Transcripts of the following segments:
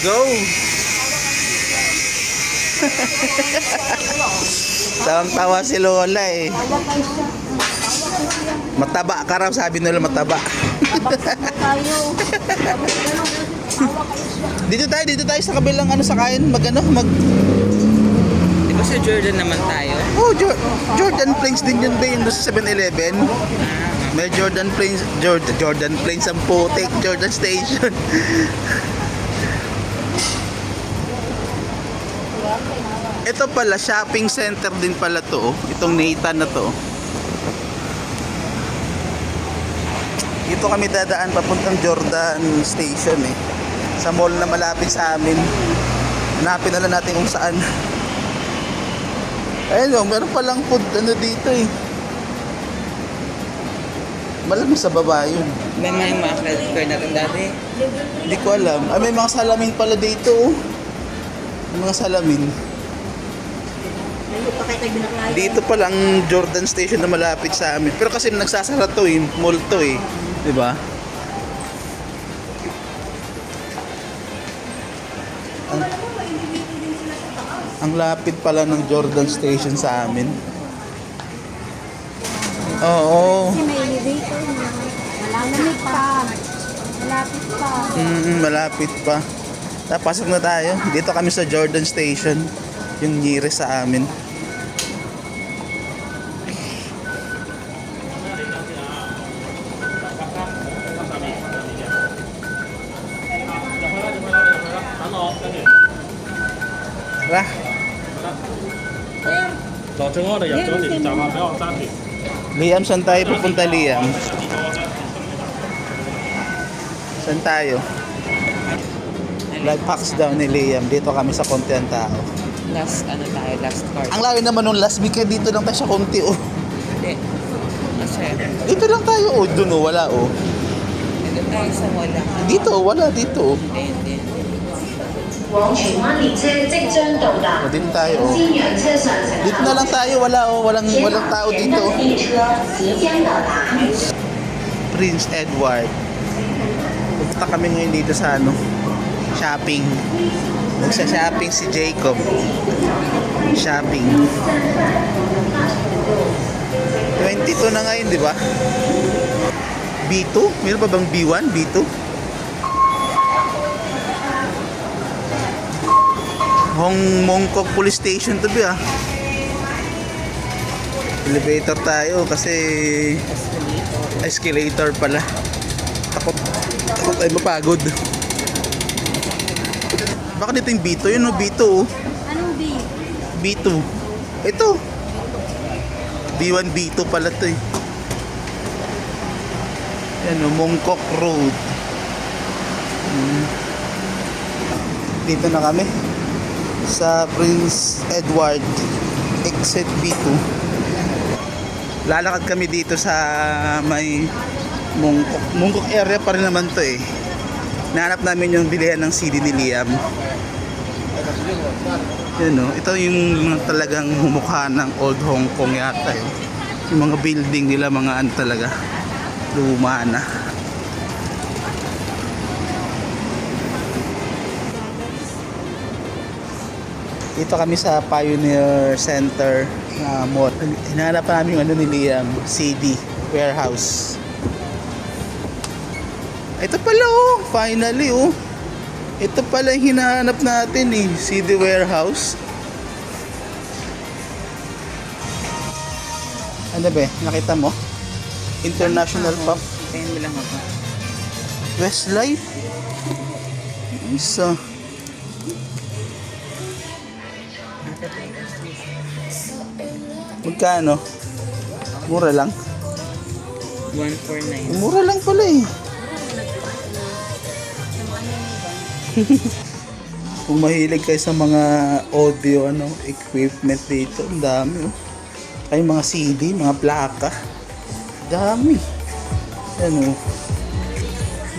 go! Tawang-tawa si Lola eh. Mataba ka raw, sabi nila mataba. Dito tayo sa kabilang ano sa kain, mag Di ba sa Jordan naman tayo? Oh, Jordan Plains din yun ba yung sa 7-Eleven? May Jordan Plains, Jordan Plains ang putik, Jordan Station. Ito pala, shopping center din pala to. Itong Nathan na to. Dito kami dadaan papuntang Jordan Station eh. Sa mall na malapit sa amin. Hanapin na lang natin kung saan. Ayun o, meron palang food ano dito eh. Malamang sa baba yun. May mga credit card natin dati. Hindi ko alam. May mga salamin pala dito oh. May mga salamin. Dito pa lang Jordan Station na malapit sa amin. Pero kasi nagsasara to eh, mall to eh. 'Di ba? Ang lapit pala ng Jordan Station sa amin. Oo. Kasi may elevator na. Malamig pa. Malapit pa. Malapit pa. Pasok na tayo. Dito kami sa Jordan Station. Yung nearest sa amin. Tara. 落正我哋入咗地鐵站啊，俾我揸住。 Liam, saan tayo pupunta, Liam? Saan tayo? Life hacks daw ni Liam. Dito kami sa konti ang tao. Last card. Ang layo naman nung last week, dito lang tayo sa konti, oh. Hindi. Kasi, Dito lang tayo, oh. Doon, oh. Wala, oh. hindi tayo sa wala. Dito, wala. Dito, oh. Hindi. 往荃灣列車即將到達， O, dito tayo, oh. 金源車上乘 Dito na lang tayo, wala, oh. Walang tao 前 dito. 的列車即將到達。 Prince Edward. Pupunta kami ngayon dito sa ano, shopping. Magsa-shopping si Jacob. Shopping. 22 na ngayon, di ba? B2? Meron pa bang B1? B2? Mongkok Police Station to be ah. Elevator tayo kasi escalator pala. Takot ay mapagod. Bakit dito yung B2? Yun o, B2 oh. Anong B? B2. Ito. B1, B2 pala to eh. Yan o, Mongkok Road. Dito na kami sa Prince Edward exit B2. Lalakad kami dito sa may Mongkok area pa rin naman to eh. Nahanap namin yung bilihan ng CD ni Liam. Yan o, ito yung talagang mumukha ng old Hong Kong yata eh. Yung mga building nila, mga ano talaga, luma na. Dito kami sa Pioneer Center na mall. Hinahanap namin yung ano ni Liam, CD warehouse. Ito pala oh, finally oh. Ito pala yung hinahanap natin eh, CD warehouse. Ano ba? Nakita mo? International Pop. Tingin mo lang ako. Westlife. Isa. Magkano? Mura lang. 149. Mura lang pala eh. Kung mahilig kayo sa mga audio equipment dito, ang dami oh. Ay mga CD, mga plaka. Dami. Ano?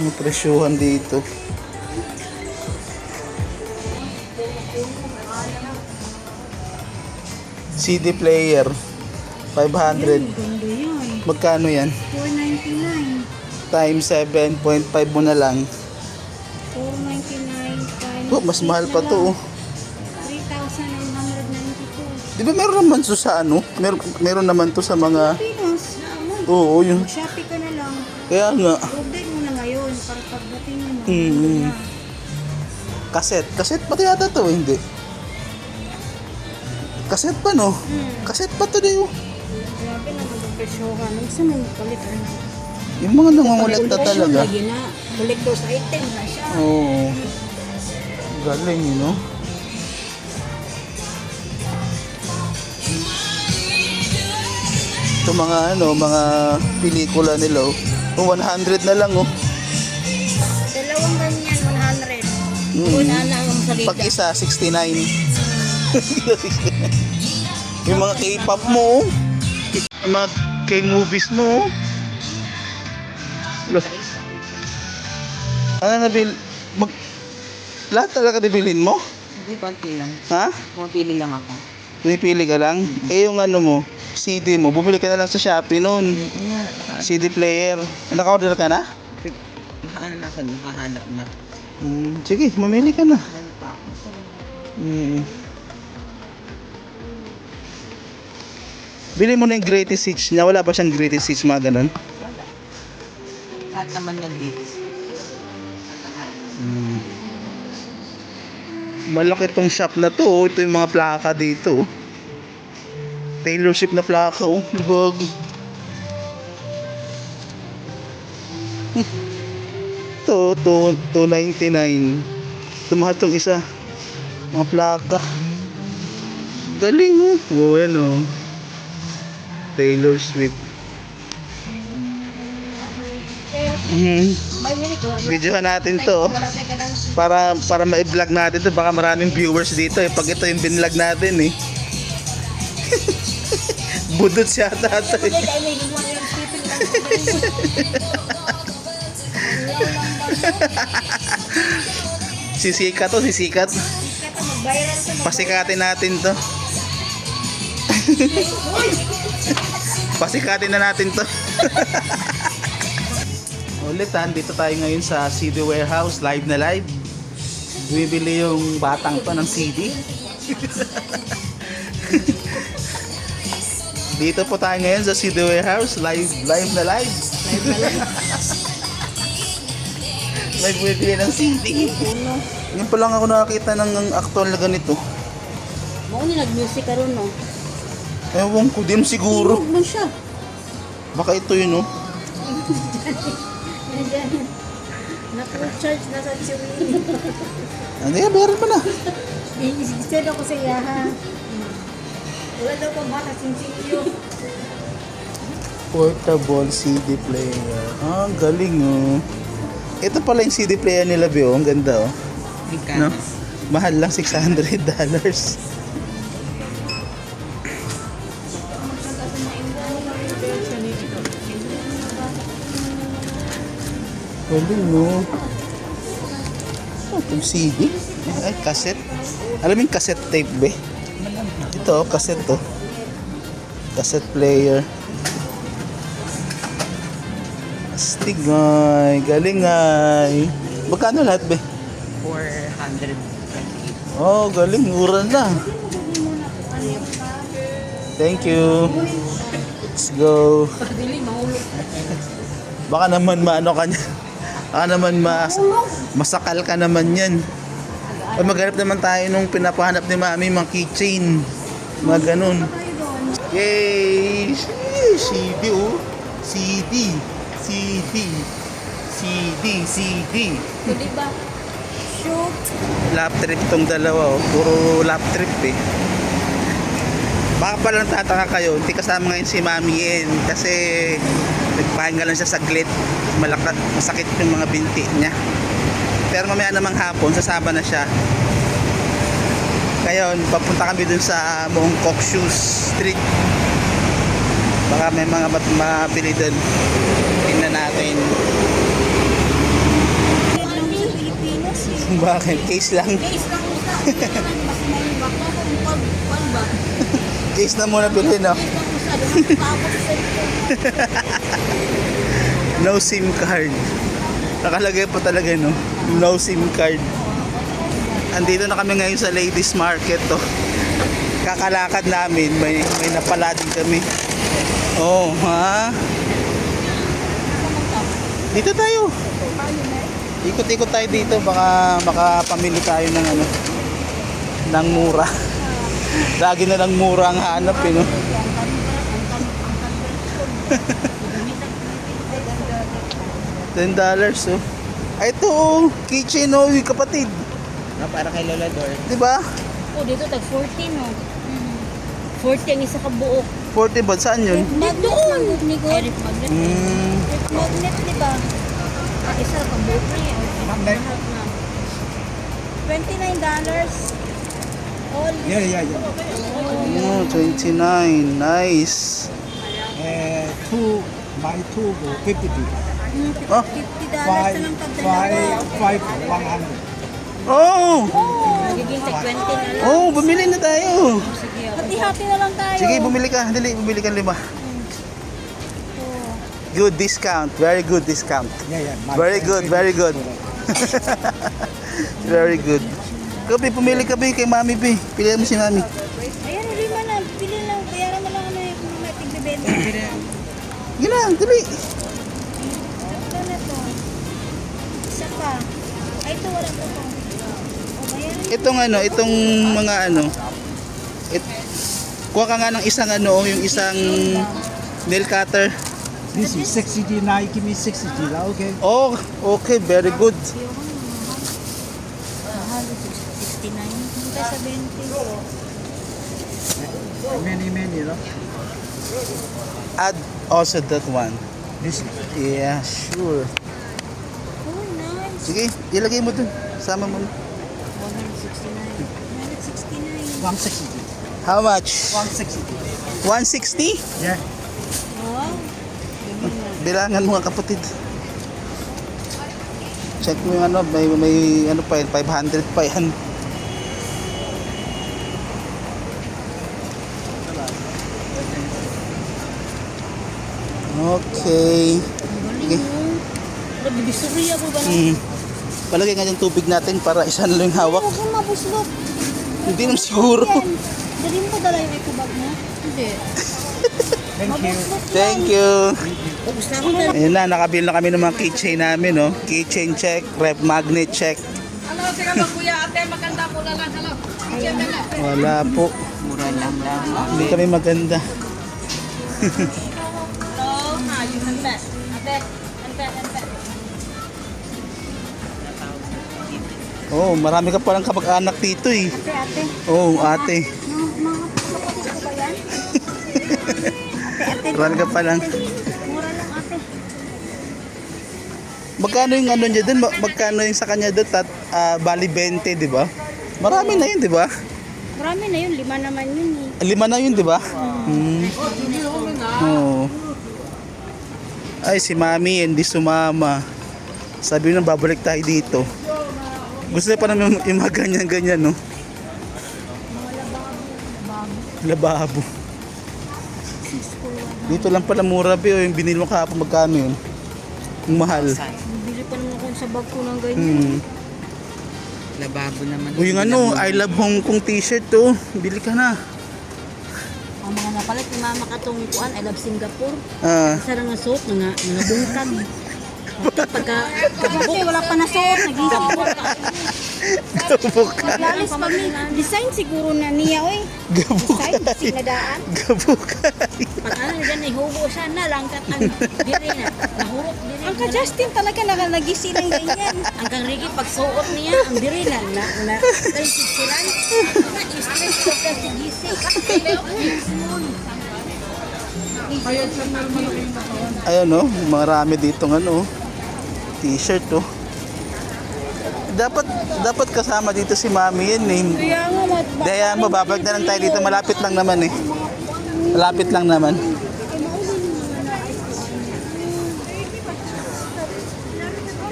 Mga presyuhan dito. CD player 500. Ganda yun. Magkano yan? 499. Times 7.5 mo na lang. 499 times Oh, mas mahal pa to. 3,992. Di ba meron naman to sa ano? Meron naman to sa mga... Pinos na amoy. Oo, yun. Shopee ka na lang. Kaya nga. Order mo na ngayon para pagdating mo. Mm. Cassette. Cassette pa yata to, hindi? Cassette pa, no? Cassette pa to, di oh. Grabe naman ang presyohan. Nung sa may kolektor na. Yung mga nangongolekta talaga. Lagi na. Collector's item na siya. Oo. Galing, you know? Ito mga ano, mga pelikula nila, oh. Oh, 100 na lang, oh. Dalawang ganyan, 100. Una na ang salita. Pag isa, 69. Yung mga K-pop mo, oh. Yung mga K-movies mo, oh. Look. Ano nabil... Lahat talaga nabilhin mo? Hindi, konti lang. Ha? Pumapili lang ako. Pumipili ka lang? Eh yung ano mo, CD mo, bumili ka na lang sa Shopee noon. CD player. Naka-order ka na? Nakahanap na. Sige, mamili ka na. Ano pa ako? Bili mo na yung greatest hits niya. Wala pa siyang greatest hits, mga ganun. Lahat naman yan dito. Malaki tong shop na to, oh. Ito yung mga plaka dito, oh. Taylor Swift na plaka, oh. Libag. Ito, 299. Tumahal tong isa. Mga plaka. Galing, oh. Oh, yan, oh. Taylor Swift. Videohan natin to, oh. Para ma-vlog natin to. Baka maraming viewers dito, eh. Pag ito yung binlog natin, eh. Budot siya tata, eh. Sisikat to, sisikat. Pasikatin natin to. Pasikatin na natin to. Ulit, dito tayo ngayon sa CD Warehouse, live na live. Bibili yung batang to ng CD. Dito po tayo ngayon sa CD Warehouse, live na live. Live bibili ng CD. Ngayon pa lang ako nakakita ng actual na ganito. Mo na nag-music ka ron, no? Ewan ko, di mo siguro. Huwag mo siya. Baka Ito yun, oh. Nandiyan. Naku-charge na sa chewing. Ano yan, bayaran mo na. I-send ako sa iya, ha? Wala daw pang bata sinsiyo. Portable CD player. Ah, ang galing, oh. Ito pala yung CD player nila, Bio. Ang ganda, oh. No? Mahal lang, $600. Galing, no? Oh, itong CD. Ay, cassette. Alam mo yung cassette tape, be? Ito, cassette to. Cassette player. Astig, ay. Galing, ay. Magkano lahat, be? 428. Oh, galing. Mura na. Thank you. Let's go. Baka naman maano ka niya. Baka naman masakal ka naman yan. O maghanap naman tayo nung pinapahanap ni Mami, mga keychain. Mga ganun. Yay! CD, oh. CD. CD. CD. CD. So, diba? Shoot. Lap trip tong dalawa, oh. Puro lap trip, eh. Baka palang tataka kayo, hindi kasama ngayon si Mami Yen kasi nagpahinga lang siya saglit. Masakit yung mga binti niya. Pero mamaya namang hapon, sasama na siya. Ngayon, papunta kami dun sa Mongkok Shoes Street. Baka may mga mabili dun. Tingnan natin. Pilipinas, eh. Bakit? Case lang. Case lang isa. Mas may baka kung pag ba? Case na muna bilhin, no? Case lang isa. Tapos sa No SIM card. Nakalagay po talaga, no? No SIM card. Andito na kami ngayon sa ladies market to. Kakalakad namin, may napala din kami. Oh, ha? Dito tayo. Ikot-ikot tayo dito, baka makapamili tayo ng ano, ng mura. Lagi na lang mura ang hanap, eh, no? $10, oh. Ay, ito, oh, keychain, oh, yung kapatid. Para kay Lola Dor. Di ba? Oh, dito tag 14 no. 40 ang isa ka buok. 40 ba? Saan yun? Doon. Magnet. Magnet. Mm, Magnet, di ba? Isa ka buok na yan. Magnet. $29. All. Yeah. oh, 29. Nice. 2 buy 2 go 50. Oh, $50 na lang pagdalawa. 100. oh, Magiging tag 20 na lang. oh, bumili na tayo. Sige. Hati-hati na lang tayo. Sige, bumili ka. Dali, bumili ka 5. Good discount. Very good discount. Yeah. Very good, very good. Very good. Kapi, pumili ka, Bi, kay Mami, Bi. Pilihan mo si Mami. Ayan, lima na. Pili lang. Bayaran mo lang ano yung mga tigbibenta. Yun lang, dali. Ito na to. Isa pa. Ay, ito wala to. O, bayaran. Itong ano, itong mga ano. Kuha ka nga ng isang ano, yung isang nail cutter. This is 60 now. Give me 60 lah. Okay. Oh, okay, very good. Mahal, 69. Hintay sa 20. Many, no? Add also that one. This one. Yeah, sure. Oh, nice. Sige, ilagay mo dun. Sama mo. 169. 160. How much? 160. 160? Yeah. Wow. Bilangan mo nga, kapatid. Check mo yung ano, may ano pa yan, 500 pa yan. Okay. Sige. Nabibisuriya po ba na? Palagay nga yung tubig natin para isa na lang yung hawak. Huwag kang mabuslog. Hindi naman siguro. Yan. Dali mo dala yung eco bag mo? Hindi. Thank you. Thank you. Gusto ko na. Ayun na, nakabili na kami ng mga keychain namin, no? Keychain check, rep magnet check. Hello, sige ba kuya, ate, maganda po lang. Hello. Wala po. Mura lang lang. Hindi kami maganda. Hello, yung ante. Ante. Oh, marami ka palang kapag-anak dito eh. Ate. Oh, ate. Mga kapatid ko ba yan? Ate. Marami ka palang. Mura lang ate. Magkano yung ano niya doon? Magkano yung sa kanya doon? Bali 20, di ba? Marami na yun, di ba? Marami na yun. 5 naman yun eh. 5 na yun, di ba? Oh. Ay, si Mami hindi sumama. Sabi nang babalik tayo dito. Gusto niya pa naman yung mga ganyan-ganyan, no? Lababo. Dito lang pala mura, Bi. Yung binili mo kahapon, magkano yun? Yung mahal. Bili pa naman ako sa bag ko ng ganyan. Lababo naman. O yung ano, I love Hong Kong t-shirt to. Bili ka na. Ang mga napalit ni mama katong kuan, I love Singapore. Ah, Isa nga suot, mga bungkag. Pagka wala pa na suot, nag-iisip. gabuka. Naglalis pa mi. Design siguro na niya, oy. Design, sinadaan. Gabuka. Pag ano dyan, ihubo siya na lang kat ang diri na. Nahurot diri. Ang ka-Justin talaga nagisi ng ganyan. Ang kang Ricky, pag suot niya, ang diri na. Kaya sisiran. I-stress ko ka si Gisi. Ayun, no? Marami ditong ano, t-shirt, oh. Dapat kasama dito si Mami yan, eh. Kaya nga, Daya mo, babag na lang tayo dito. Malapit lang naman, eh. Malapit lang naman.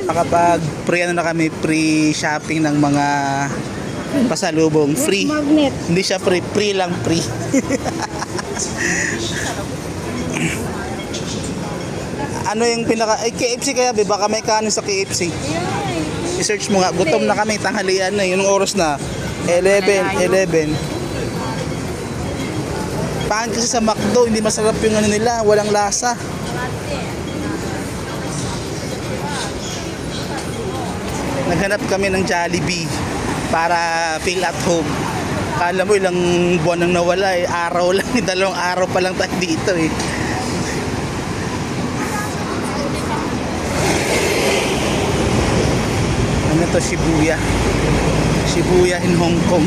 Kapag pre ano na kami, pre shopping ng mga pasalubong, free. magnet. Hindi siya free, free lang, free. Ano yung pinaka KFC kaya, be? Baka may kanin sa KFC. Ay, I-search mo nga, gutom na kami, tanghalian na, yun ang oras na. 11. Paan kasi sa McDo, hindi masarap yung ano nila, walang lasa. Naghanap kami ng Jollibee para feel at home. Kala mo ilang buwan nang nawala eh, araw lang, 2 araw pa lang tayo dito eh. Ano to, Shibuya. Shibuya in Hong Kong.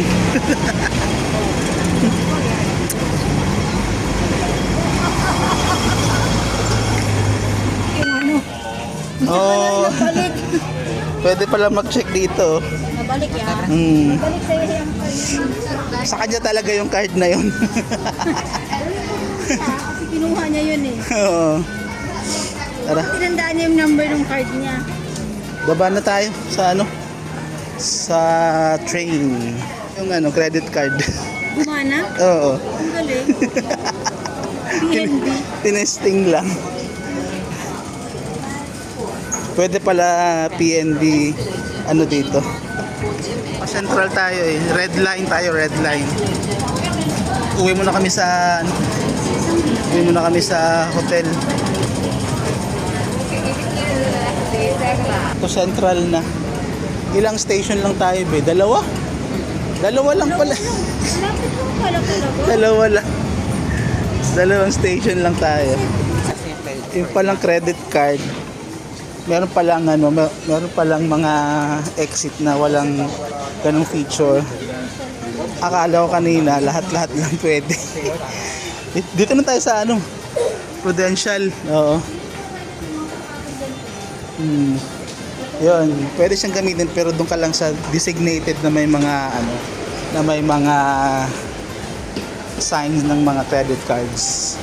Oh, pwede pala mag-check dito. Nabalik yan. Hmm. Nabalik sa'yo yung Sa kanya talaga yung card na yun. kasi kinuha niya yun eh. Oo. Tara, Tinandaan niya yung number ng card niya. baba na tayo sa ano? Sa train. Yung ano, credit card. Gumana? Oo. Ang galing. PNB. Tinesting lang. Pwede pala PNB ano dito. Central tayo eh. Red line tayo, red line. Uwi muna kami sa hotel. Ito central na. Ilang station lang tayo be? Dalawa lang pala. Lapit mo pala talaga. Dalawa lang. Dalawang station lang tayo. Yung palang credit card. Meron palang mga exit na walang ganung feature. Akala ko kanina lahat lang pwede. Dito na tayo sa ano, Prudential. Oo. Yun, pwede siyang gamitin pero doon ka lang sa designated na may mga signs ng mga credit cards.